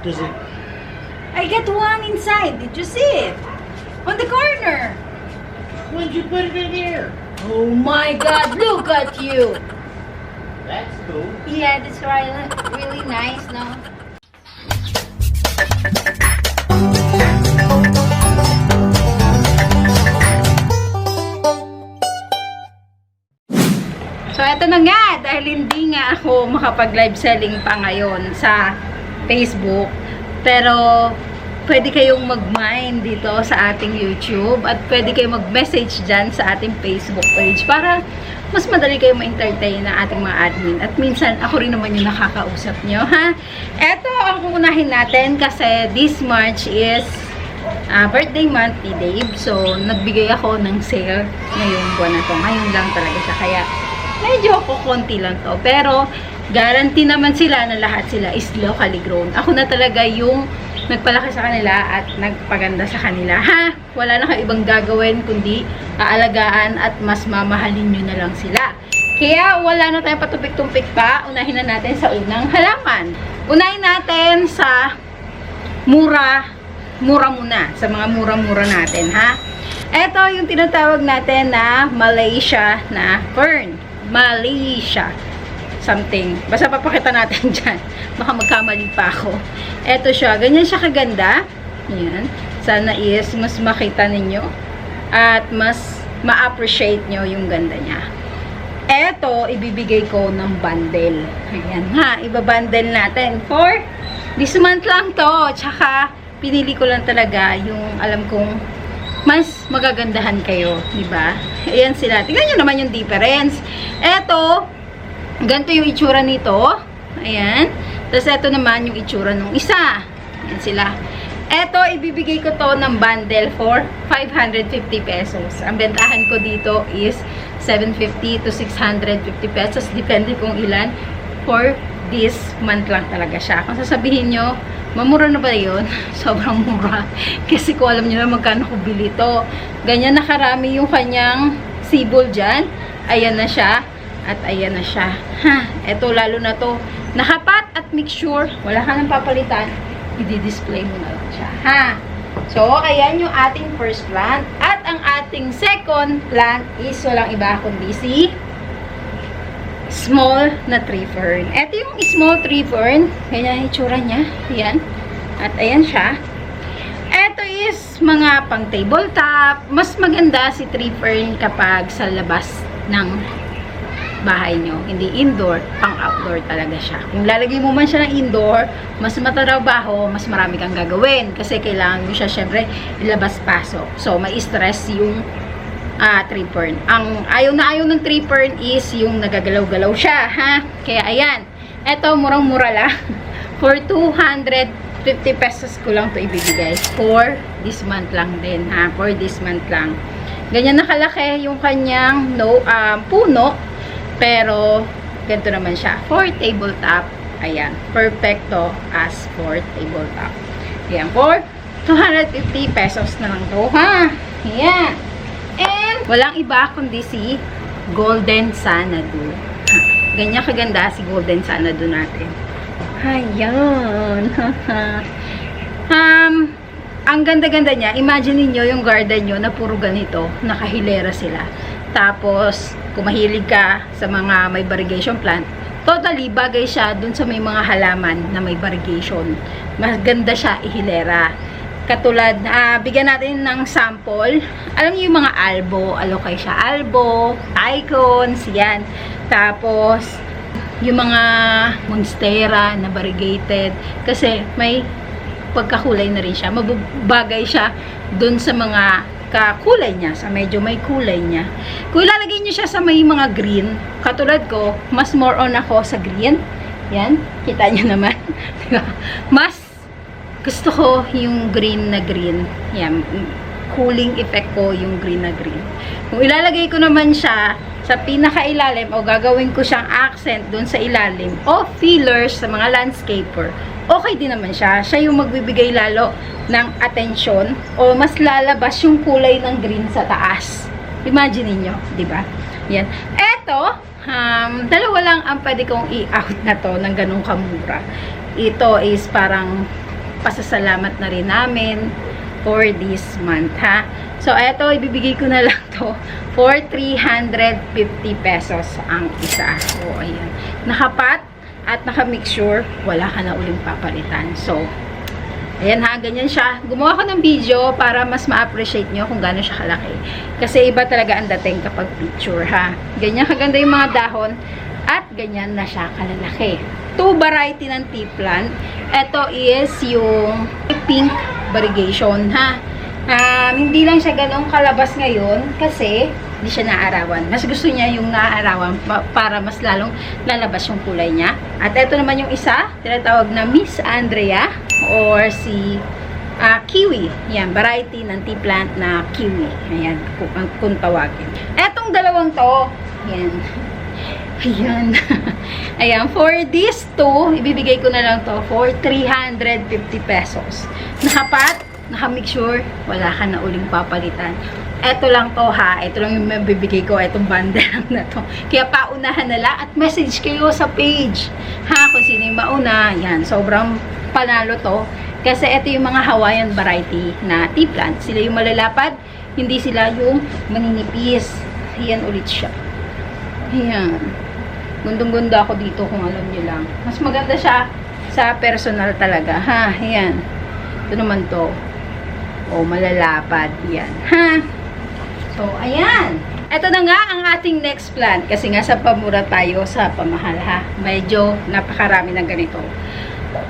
does it? I got one inside. Did you see it? On the corner. When did you put it in here? Oh my God, look at you. That's cool. Yeah, that's really nice, no? So, eto na nga, dahil hindi nga ako makapag-live selling pa ngayon sa Facebook, pero pwede kayong mag-mine dito sa ating YouTube at pwede kayong mag-message dyan sa ating Facebook page para mas madali kayong ma-entertain ng ating mga admin. At minsan, ako rin naman yung nakakausap nyo, ha? Eto ang unahin natin kasi this March is birthday month ni Dave. So, nagbigay ako ng sale ngayong buwan na to. Ngayon lang talaga siya. Kaya, medyo konti lang to. Pero, guarantee naman sila na lahat sila is locally grown. Ako na talaga yung nagpalaki sa kanila at nagpaganda sa kanila. Ha? Wala na kayo ibang gagawin kundi aalagaan at mas mamahalin nyo na lang sila. Kaya wala na tayong patupik-tumpik pa. Unahin na natin sa unang halaman. Unahin natin sa mura muna. Sa mga mura-mura natin, ha? Ito yung tinatawag natin na Malaysia na fern. Malaysia something. Basta papakita natin dyan. Baka magkamali pa ako. Eto siya. Ganyan siya kaganda. Yan. Sana is mas makita ninyo at mas ma-appreciate nyo yung ganda niya. Eto, ibibigay ko ng bundle. Ayan ha. Ibabundle natin for this month lang to. Tsaka, pinili ko lang talaga yung alam kong mas magagandahan kayo. Diba? Ayan sila. Tingnan nyo naman yung difference. Eto, ganito yung itsura nito. Ayan. Tapos ito naman yung itsura ng isa. Ayan sila. Ito, ibibigay ko to ng bundle for 550 pesos. Ang bentahan ko dito is 750 to 650 pesos. Depende kung ilan. For this month lang talaga siya. Kung sasabihin nyo, mamura na ba yun? Sobrang mura. Kasi kung alam nyo na magkano ko bili to. Ganyan nakarami yung kanyang sibol dyan. Ayan na siya. At ayan na siya. Ha, eto lalo na to. Nakapat at make sure wala ka nang papalitan. I-display mo na lang siya. Ha? So, ayan yung ating first plant. At ang ating second plant is walang iba kundi si small na tree fern. Eto yung small tree fern. Ganyan yung itsura niya. Ayan. At ayan siya. Eto is mga pang tabletop. Mas maganda si tree fern kapag sa labas ng bahay nyo. Hindi indoor, pang outdoor talaga siya. Kung lalagay mo man siya ng indoor, mas matrabaho, mas marami kang gagawin. Kasi kailangan mo siya, syempre, ilabas-pasok. So, may stress yung tree fern. Ang ayaw na ayaw ng tree fern is yung nagagalaw-galaw siya, ha? Kaya, ayan. Eto, murang-mura lang. For 250 pesos ko lang to ibibigay. For this month lang din, ha? For this month lang. Ganyan nakalaki yung kanyang puno. Pero, ganito naman siya. For tabletop, ayan. Perfecto as for tabletop. Ayan, for 250 pesos na lang to, ha? Ayan. And, walang iba kundi si Golden Xanadu. Ganyan kaganda si Golden Xanadu natin. Ayan. Ang ganda-ganda niya. Imagine niyo yung garden nyo na puro ganito. Nakahilera sila. Tapos, kung mahilig ka sa mga may variegation plant, totally bagay siya dun sa may mga halaman na may variegation. Maganda siya ihilera. Katulad, bigyan natin ng sample. Alam niyo yung mga albo, alocasia albo, icons, yan. Tapos, yung mga monstera na variegated. Kasi may pagkakulay na rin siya. Mabagay siya dun sa mga kakulay niya, sa medyo may kulay niya. Kung ilalagay niyo siya sa may mga green, katulad ko, mas more on ako sa green. Yan, kita niyo naman. Mas gusto ko yung green na green. Yan, cooling effect ko yung green na green. Kung ilalagay ko naman siya sa pinakailalim o gagawin ko siyang accent dun sa ilalim o fillers sa mga landscaper, okay din naman siya. Siya yung magbibigay lalo ng atensyon o mas lalabas yung kulay ng green sa taas. Imagine niyo, di ba? Yan. Eto, dalawa lang ang pwede kong i-out na to ng ganung kamura. Ito is parang pasasalamat na rin namin for this month, ha. So, eto, ibibigay ko na lang to for 350 pesos ang isa. So, ayan. Nakapat at naka-mixture, wala ka na uling papalitan. So, ayan ha, ganyan siya. Gumawa ko ng video para mas ma-appreciate nyo kung gaano siya kalaki. Kasi iba talaga ang dating kapag picture, ha. Ganyan kaganda yung mga dahon at ganyan na siya kalalaki. 2 variety ng tea plant. Ito is yung pink variegation, ha. Hindi lang siya ganong kalabas ngayon kasi hindi siya naarawan. Mas gusto niya yung naarawan para mas lalong lalabas yung kulay niya. At ito naman yung isa, tinatawag na Miss Andrea or si kiwi. Yan, variety ng tea plant na kiwi. Ayan, kung tawagin. Etong dalawang to, yan. Ayan. Ayan, for these two, ibibigay ko na lang to for 350 pesos. Nakapat, naka-mixture, wala ka na uling papalitan. Ito lang to ha, ito lang yung mabibigay ko, itong banda lang na to. Kaya paunahan na lang at message kayo sa page. Ha, kung sino yung mauna, yan, sobrang panalo to. Kasi ito yung mga Hawaiian variety na tea plant. Sila yung malalapad, hindi sila yung maninipis. Yan ulit siya. Ayan. Gundong-gunda ako dito kung alam nyo lang. Mas maganda siya sa personal talaga. Ha, ayan. Ito naman to. O, malalapad. Yan. Ha? So, ayan. Ito na nga ang ating next plant. Kasi nga sa pamura tayo sa pamahal, ha? Medyo napakarami ng ganito.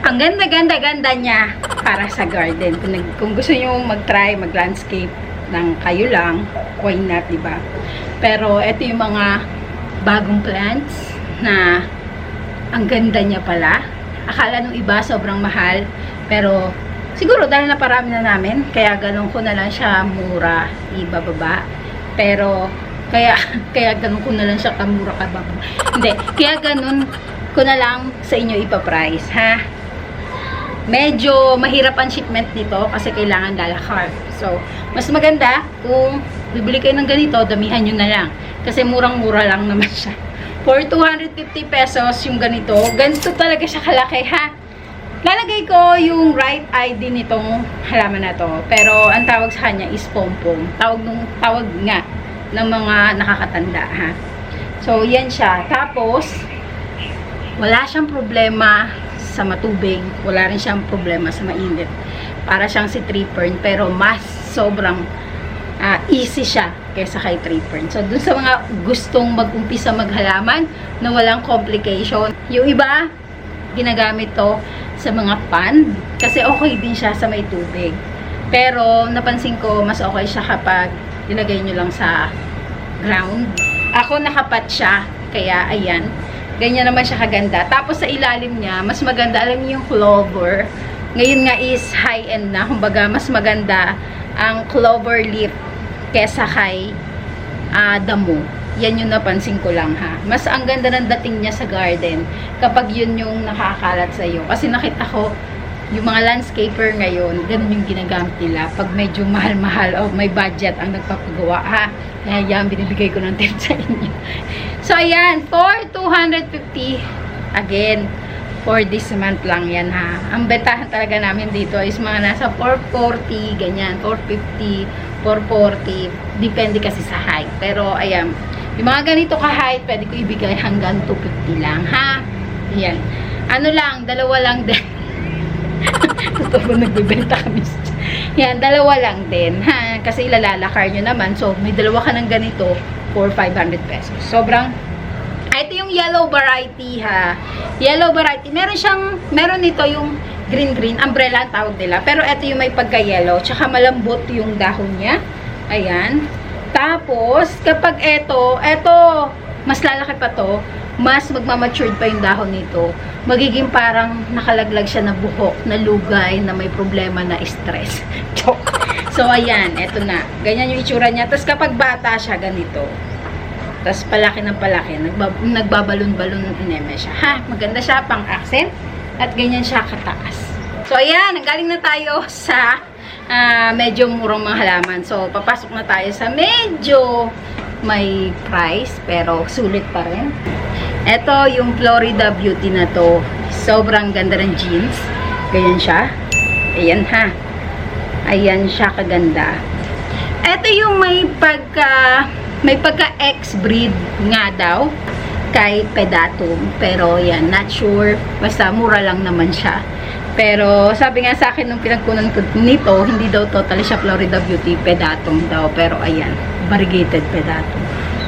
Ang ganda-ganda-ganda niya para sa garden. Kung gusto nyo mag-try, mag-landscape ng kayo lang, why not, diba? Pero, ito yung mga bagong plants na ang ganda niya pala. Akala nung iba sobrang mahal. Pero, siguro dahil naparami na namin, kaya ganun ko na lang siya mura ibababa. Pero, kaya ganun ko na lang siya kamura kababa. Hindi, kaya ganun ko na lang sa inyo ipaprice, ha? Medyo mahirap ang shipment nito kasi kailangan lalakar. So, mas maganda kung bibili kayo ng ganito, damihan nyo na lang. Kasi murang-mura lang naman siya. For 250 pesos yung ganito, ganito talaga siya kalaki, ha? Lalagay ko yung right ID nitong halaman na to. Pero ang tawag sa kanya is pompom. Tawag nga ng mga nakakatanda, ha. So yan siya. Tapos wala siyang problema sa matubig. Wala rin siyang problema sa mainit. Para siyang si tree fern pero mas sobrang easy siya kaysa kay tree fern. So dun sa mga gustong mag-umpisa maghalaman na walang complication. Yung iba ginagamit to sa mga pond kasi okay din siya sa may tubig. Pero napansin ko mas okay siya kapag ilagay nyo lang sa ground. Ako nakapat siya kaya ayan, ganyan naman siya kaganda. Tapos sa ilalim niya mas maganda, alam niyo yung clover ngayon nga is high end na, kumbaga mas maganda ang clover leaf kesa kay damo. Yan yung napansin ko lang, ha. Mas ang ganda ng dating niya sa garden kapag yun yung nakakalat sa iyo. Kasi nakita ko, yung mga landscaper ngayon, ganun yung ginagamit nila. Pag medyo mahal-mahal o may budget ang nagpapagawa, ha. Kaya yan, binibigay ko ng tip sa inyo. So, ayan, for 250, again, for this month lang yan, ha. Ang bentahan talaga namin dito is mga nasa 440, ganyan, 450, 440, depende kasi sa height. Pero, ayan, yung mga ganito ka-height, pwede ko ibigay hanggang 250 lang, ha? Ayan. Ano lang, dalawa lang din. Totoo, nagbibenta kami. Yan, dalawa lang din, ha? Kasi ilalalakar nyo naman. So, may dalawa ka ng ganito for 500 pesos. Sobrang, ito yung yellow variety, ha? Yellow variety. Meron nito yung green-green. Umbrella ang tawag nila. Pero ito yung may pagka-yellow. Tsaka malambot yung dahon niya. Ayan. Tapos, kapag eto, mas lalaki pa to, mas magmamatured pa yung dahon nito. Magiging parang nakalaglag siya na buhok, na lugay, na may problema na stress. So, ayan, eto na. Ganyan yung itsura niya. Tapos, kapag bata siya, ganito. Tapos, palaki ng palaki. Nagbabalon-balon ng ineme siya. Ha? Maganda siya, pang accent. At ganyan siya kataas. So, ayan, galing na tayo sa medyo murang mga halaman. So, papasok na tayo sa medyo may price, pero sulit pa rin. Ito, yung Florida Beauty na to. Sobrang ganda ng jeans. Ganyan siya. Ayan ha. Ayan siya kaganda. Ito yung may pagka X-breed nga daw kay Pedatum. Pero yan, not sure. Basta mura lang naman siya. Pero sabi nga sa akin nung pinagkunan ko nito, hindi daw totally siya Florida Beauty, Pedatum daw. Pero ayan, variegated Pedatum.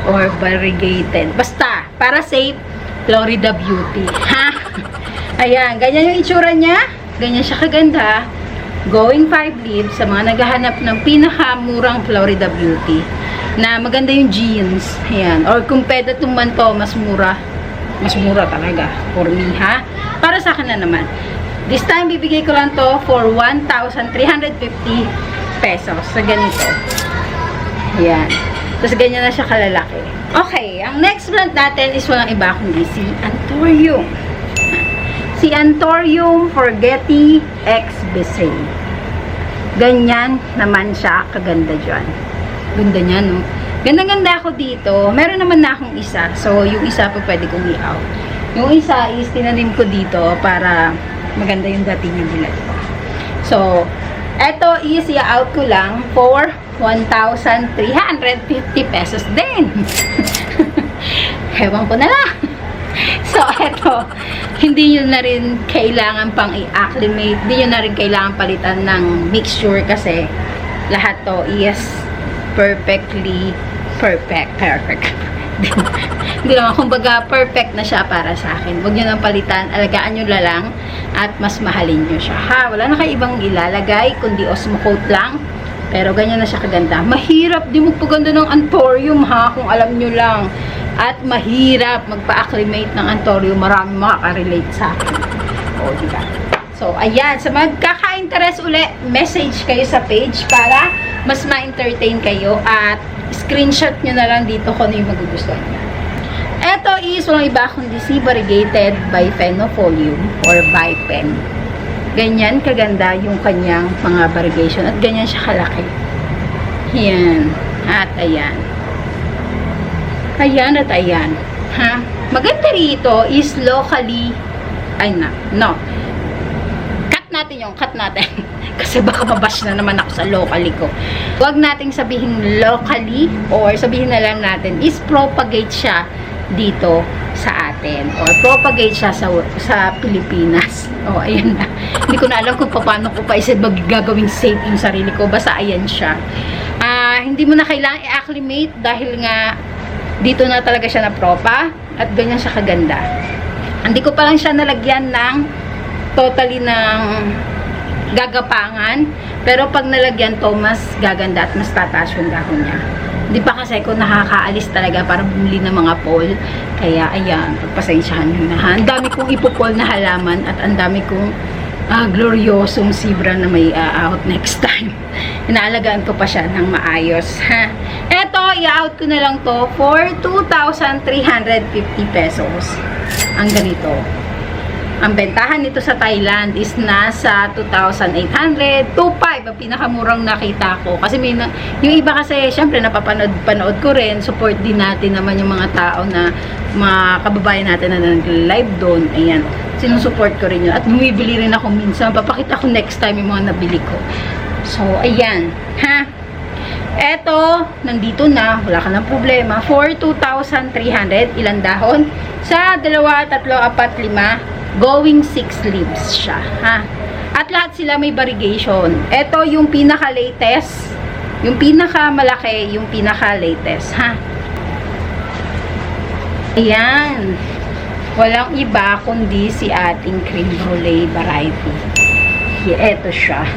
Or variegated. Basta, para safe, Florida Beauty. Ha? Ayan, ganyan yung itsura niya. Ganyan siya kaganda. Going 5 leaves sa mga naghahanap ng pinakamurang Florida Beauty. Na maganda yung jeans. Ayan. Or kung Pedatum man to, mas mura. Mas mura talaga. For me, ha? Para sa akin na naman. This time, bibigay ko lang to for 1,350 pesos sa ganito. Ayan. Tapos ganyan na siya kalalaki. Okay, ang next plant natin is walang iba kundi si Anthurium. Si Anthurium Forgeti X Besay. Ganyan naman siya kaganda dyan. Ganda niya, no? Ganda-ganda ako dito. Meron naman na akong isa. So, yung isa po pwede kong i-out. Yung isa is tinanim ko dito para maganda yung dating ng bilat ko. So, eto is i-out ko lang for 1,350 pesos din. Hewan ko na lang. So, eto, hindi yun na rin kailangan pang i-acclimate. Hindi yun na rin kailangan palitan ng mixture kasi lahat to is perfectly perfect. Hindi naman, kumbaga, perfect na siya para sa akin. Huwag nyo nang palitan, alagaan nyo lang at mas mahalin nyo siya. Ha? Wala na kayo ibang ilalagay, kundi Osmocoat lang. Pero ganyan na siya kaganda. Mahirap di magpaganda ng Anthurium, ha? Kung alam nyo lang. At mahirap magpa-acclimate ng Anthurium. Marami makaka-relate sa akin. O, diba? So, ayan. Sa magkaka-interest uli, message kayo sa page para mas ma-entertain kayo at screenshot nyo na lang dito kung ano yung magugustuhan nyo. Ito is walang iba kundi si variegated biphenofolium or bipen. Ganyan kaganda yung kanyang mga variegation at ganyan siya kalaki. Ayan. At ayan. Ayan at ayan. Ha? Maganda rito is locally cut natin. Kasi baka mabash na naman ako sa locally ko. Huwag nating sabihin locally or sabihin na lang natin is propagate siya dito sa atin or propagate siya sa Pilipinas. O, ayan na. Hindi ko na alam kung paano ko pa gagawing safe yung sarili ko. Basta ayan siya. Hindi mo na kailangan i-acclimate dahil nga dito na talaga siya na propa at ganyan siya kaganda. Hindi ko pa lang siya nalagyan ng totally ng gagapangan. Pero pag nalagyan to, mas gaganda at mas tataas yung dahon niya. Hindi pa kasi ko nakakaalis talaga para bumili ng mga pole. Kaya, ayan, pagpasensyahan nyo na. Ang dami kong ipopol na halaman at ang dami kong gloriosong zebra na may out next time. Inaalagaan ko pa siya ng maayos. Ha? Eto, i-out ko na lang to for 2,350 pesos. Ang ganito. Ang bentahan nito sa Thailand is nasa 2,800, 2,500 ang pinakamurang nakita ko. Kasi yung iba kasi, syempre napapanood ko rin, support din natin naman yung mga tao na mga kababayan natin na nag-live doon. Ayan, sinusupport ko rin yun. At bumibili rin ako minsan. Papakita ko next time yung mga nabili ko. So, ayan. Ha? Eto, nandito na. Wala ka ng problema. For 2,300, ilang dahon? Sa 2, 3, 4, 5, going 6 leaves siya, ha? At lahat sila may variegation. Ito yung pinaka-latest, yung pinaka-malaki, yung pinaka-latest, ha? Ayan. Walang iba kundi si ating cream brulee variety. Ito siya.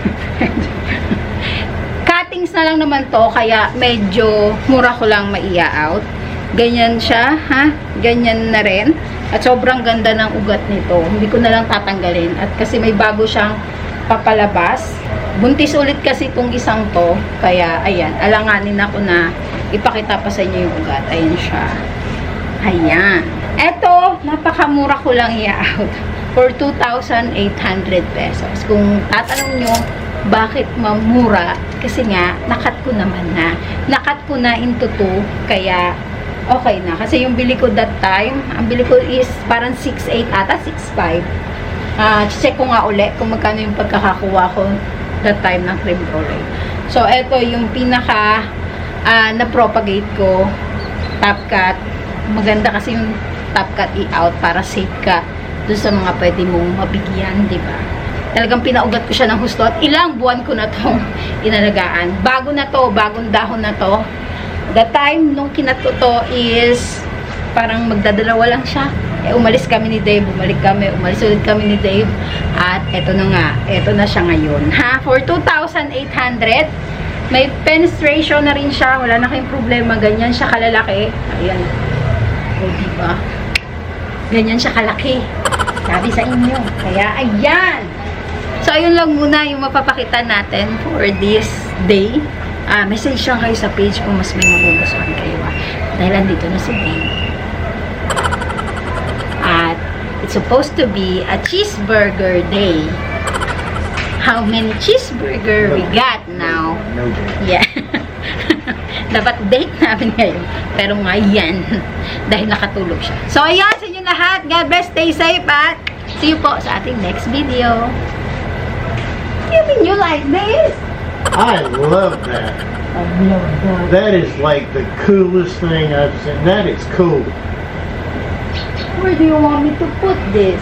Cuttings na lang naman to, kaya medyo mura ko lang maia-out. Ganyan siya, ha? Ganyan na rin. At sobrang ganda ng ugat nito. Hindi ko na lang tatanggalin. At kasi may bago siyang papalabas. Buntis ulit kasi itong isang to. Kaya, ayan. Alanganin ako na ipakita pa sa inyo yung ugat. Ayan siya. Ayan. Eto, napakamura ko lang i-out. For 2,800 pesos. Kung tatanong nyo, bakit mamura? Kasi nga, nakat ko naman na. Nakat ko na into 2. Kaya, okay na. Kasi yung bili ko that time, ang bili ko is parang 6'8 ata, 6'5. check ko nga uli kung magkano yung pagkakakuha ko that time ng creme brulee. So, ito yung pinaka na-propagate ko. Top cut. Maganda kasi yung top cut i-out para safe ka doon sa mga pwede mong mabigyan, di ba? Talagang pinaugat ko siya ng husto at ilang buwan ko na itong inalagaan. Bago na to, bagong dahon na to. The time nung kinat ko to is parang magdadalawa lang siya. Umalis kami ni Dave, bumalik kami, umalis ulit kami ni Dave. At eto na nga, eto na siya ngayon. For 2,800, may penetration na rin siya. Wala na kayong problema. Ganyan siya kalalaki. Ayan. O, diba? Ganyan siya kalaki. Sabi sa inyo. Kaya, ayan. So, ayun lang muna yung mapapakita natin for this day. Message lang kayo sa page kung mas may magugustuhan kayo. Dahil andito na si Dave. At it's supposed to be a cheeseburger day. How many cheeseburger we got now? No date. Yeah. Dapat date namin ngayon. Pero ngayon, dahil nakatulog siya. So, ayan sa inyo lahat. God bless, stay safe, at see you po sa ating next video. You mean you like this? I love that. I love that. That is like the coolest thing I've seen. That is cool. Where do you want me to put this?